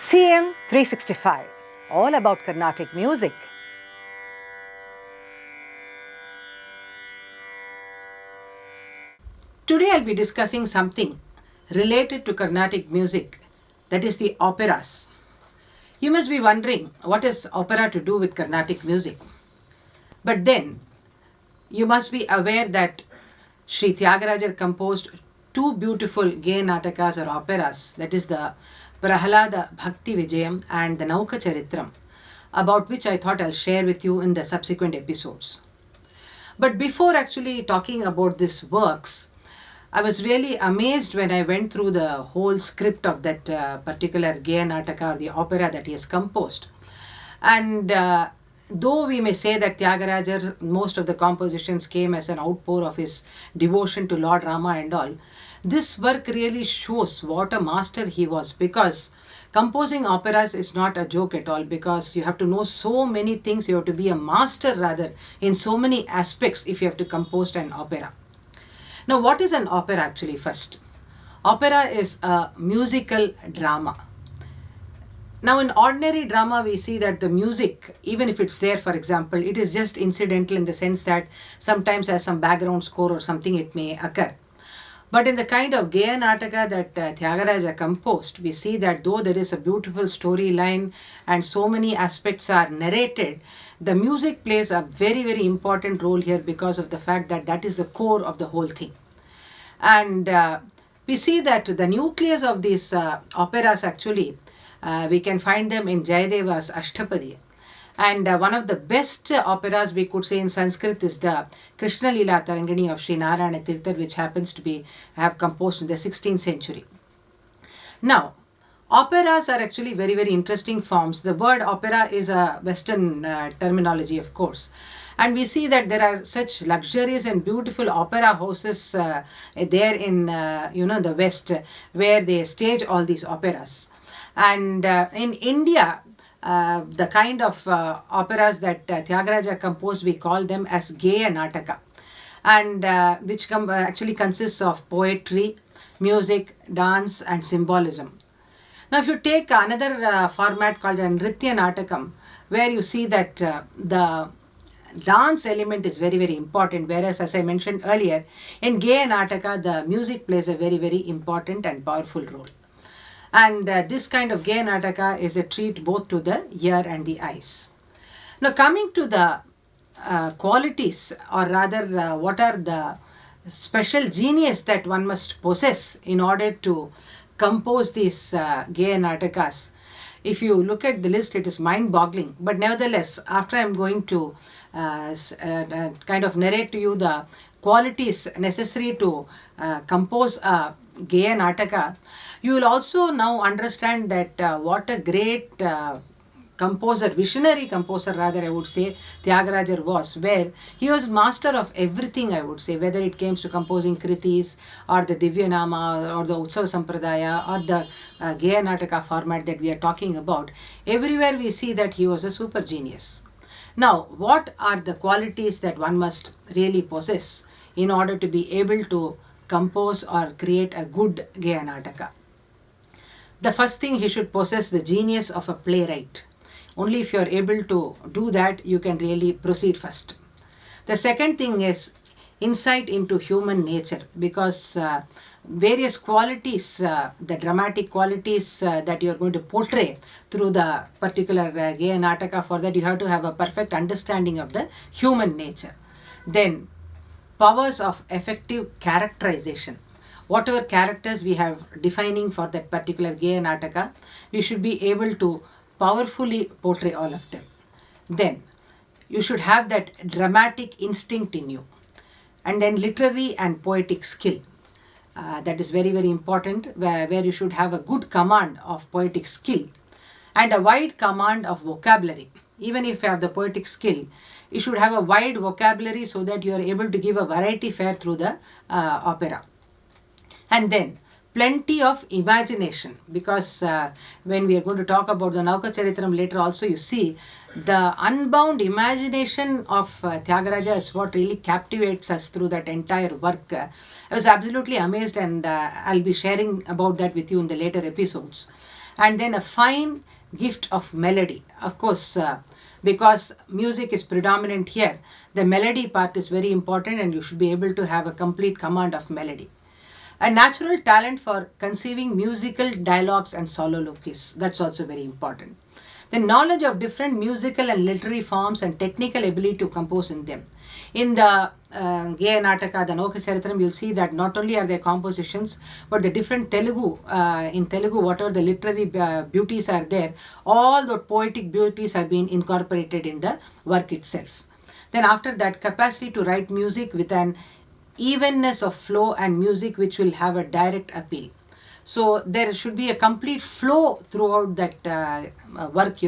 CM 365, all about Carnatic music. Today I'll be discussing something related to Carnatic music, that is the operas. You must be wondering, what is opera to do with Carnatic music? But then, you must be aware that Sri Tyagarajar composed two beautiful Geya Natakas or operas, that is the Prahalada Bhakti Vijayam and the Nauka Charitram, about which I thought I'll share with you in the subsequent episodes. But before actually talking about these works, I was really amazed when I went through the whole script of that particular Geya Nataka, or the opera that he has composed. And though we may say that Tyagarajar, most of the compositions came as an outpour of his devotion to Lord Rama and all, this work really shows what a master he was, because composing operas is not a joke at all, because you have to know so many things. You have to be a master rather in so many aspects if you have to compose an opera. Now, what is an opera actually first? Opera is a musical drama. Now, in ordinary drama, we see that the music, even if it's there, for example, it is just incidental in the sense that sometimes as some background score or something it may occur. But in the kind of Geya Nataka that Tyagaraja composed, we see that though there is a beautiful storyline and so many aspects are narrated, the music plays a very, very important role here because of the fact that that is the core of the whole thing. And we see that the nucleus of these operas actually, we can find them in Jayadeva's Ashtapadi. And one of the best operas we could say in Sanskrit is the Krishna Leela Tarangani of Sri Narayana Tirthar, which happens to be have composed in the 16th century. Now, operas are actually very, very interesting forms. The word opera is a Western terminology, of course. And we see that there are such luxurious and beautiful opera houses there in the West, where they stage all these operas. And in India, the kind of operas that Tyagaraja composed, we call them as Geya Nataka, and which actually consists of poetry, music, dance and symbolism. Now, if you take another format called a Nritya Natakam, where you see that the dance element is very, very important, whereas as I mentioned earlier, in Geya Nataka, the music plays a very, very important and powerful role. And this kind of Geya Nataka is a treat both to the ear and the eyes. Now, coming to the qualities, or rather what are the special genius that one must possess in order to compose these Geya Natakas. If you look at the list, it is mind-boggling. But nevertheless, after I am going to kind of narrate to you the qualities necessary to compose a Geya Nataka, you will also now understand that what a great composer, visionary composer rather I would say, Tyagarajar was, where he was master of everything, I would say, whether it came to composing Kritis or the Divyanama or the Utsava Sampradaya or the Geya Nataka format that we are talking about. Everywhere we see that he was a super genius. Now, what are the qualities that one must really possess in order to be able to compose or create a good Geya Nataka? The first thing, he should possess the genius of a playwright. Only if you are able to do that, you can really proceed first. The second thing is insight into human nature, because various qualities, the dramatic qualities that you are going to portray through the particular Geya Nataka, for that you have to have a perfect understanding of the human nature. Then, powers of effective characterization. Whatever characters we have defining for that particular Geya Nataka, we should be able to powerfully portray all of them. Then, you should have that dramatic instinct in you. And then literary and poetic skill. That is very, very important, where you should have a good command of poetic skill and a wide command of vocabulary. Even if you have the poetic skill, you should have a wide vocabulary so that you are able to give a variety fare through the opera. And then plenty of imagination, because when we are going to talk about the Nauka Charitram later also, you see the unbound imagination of Tyagaraja is what really captivates us through that entire work. I was absolutely amazed, and I'll be sharing about that with you in the later episodes. and then a fine gift of melody. Of course, because music is predominant here, the melody part is very important, and you should be able to have a complete command of melody. A natural talent for conceiving musical dialogues and soliloquies, that's also very important. The knowledge of different musical and literary forms and technical ability to compose in them. In the Geya Nataka, the Naukacharithram, you'll see that not only are there compositions, but the different Telugu, in Telugu, whatever the literary beauties are there, all the poetic beauties have been incorporated in the work itself. Then after that, capacity to write music with an evenness of flow and music which will have a direct appeal. So there should be a complete flow throughout that work,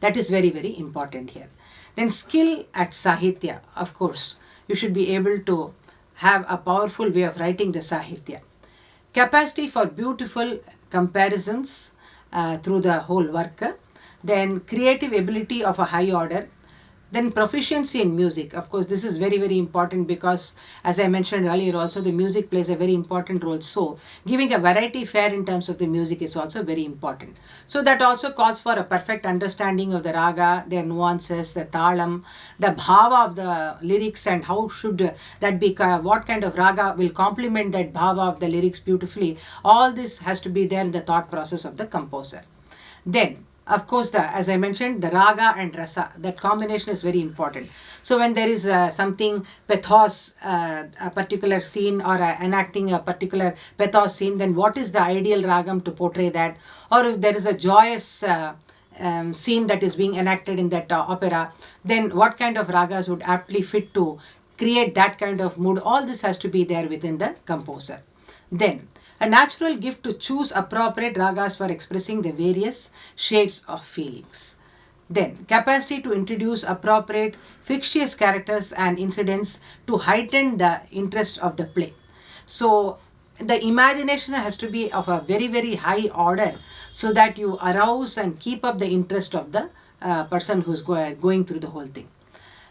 that is very, very important here. Then skill at Sahitya, of course, you should be able to have a powerful way of writing the Sahitya. Capacity for beautiful comparisons through the whole work. Then creative ability of a high order. Then proficiency in music. Of course, this is very, very important because, as I mentioned earlier also, the music plays a very important role. So, giving a variety fair in terms of the music is also very important. So, that also calls for a perfect understanding of the raga, their nuances, the talam, the bhava of the lyrics, and how should that be, what kind of raga will complement that bhava of the lyrics beautifully. All this has to be there in the thought process of the composer. Then, of course, as I mentioned, the raga and rasa, that combination is very important. So when there is something pathos, a particular scene, or enacting a particular pathos scene, then what is the ideal ragam to portray that? Or if there is a joyous scene that is being enacted in that opera, then what kind of ragas would aptly fit to create that kind of mood? All this has to be there within the composer. Then, a natural gift to choose appropriate ragas for expressing the various shades of feelings. Then, capacity to introduce appropriate fictitious characters and incidents to heighten the interest of the play. So, the imagination has to be of a very, very high order so that you arouse and keep up the interest of the person who's going through the whole thing.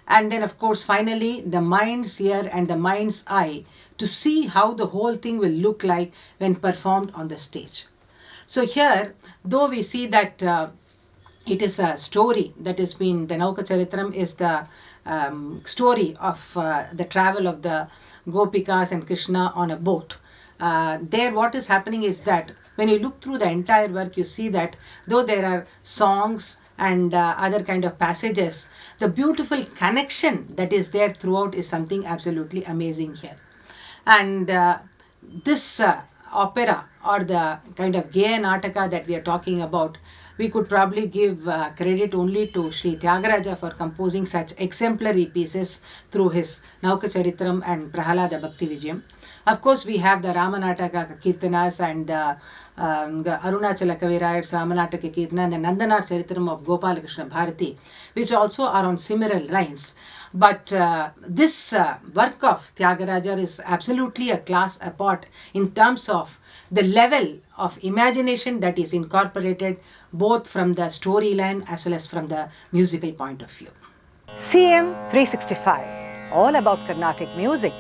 And then, of course, finally, the mind's ear and the mind's eye to see how the whole thing will look like when performed on the stage. So here, though we see that it is a story that has been, the Naukacharithram is the story of the travel of the Gopikas and Krishna on a boat. There what is happening is that when you look through the entire work, you see that though there are songs and other kind of passages, the beautiful connection that is there throughout is something absolutely amazing here. And this opera, or the kind of Geya Nataka that we are talking about, we could probably give credit only to Sri Tyagaraja for composing such exemplary pieces through his Naukacharithram and Prahalada Bhakti Vijayam. Of course, we have the Ramanataka Kirtanas and the Arunachala Kavirayar's Ramanataka Kirtana and the Nandanar Charitram of Gopala Krishna Bharati, which also are on similar lines. But this work of Tyagaraja is absolutely a class apart in terms of the level of imagination that is incorporated both from the storyline as well as from the musical point of view. CM 365, all about Carnatic music.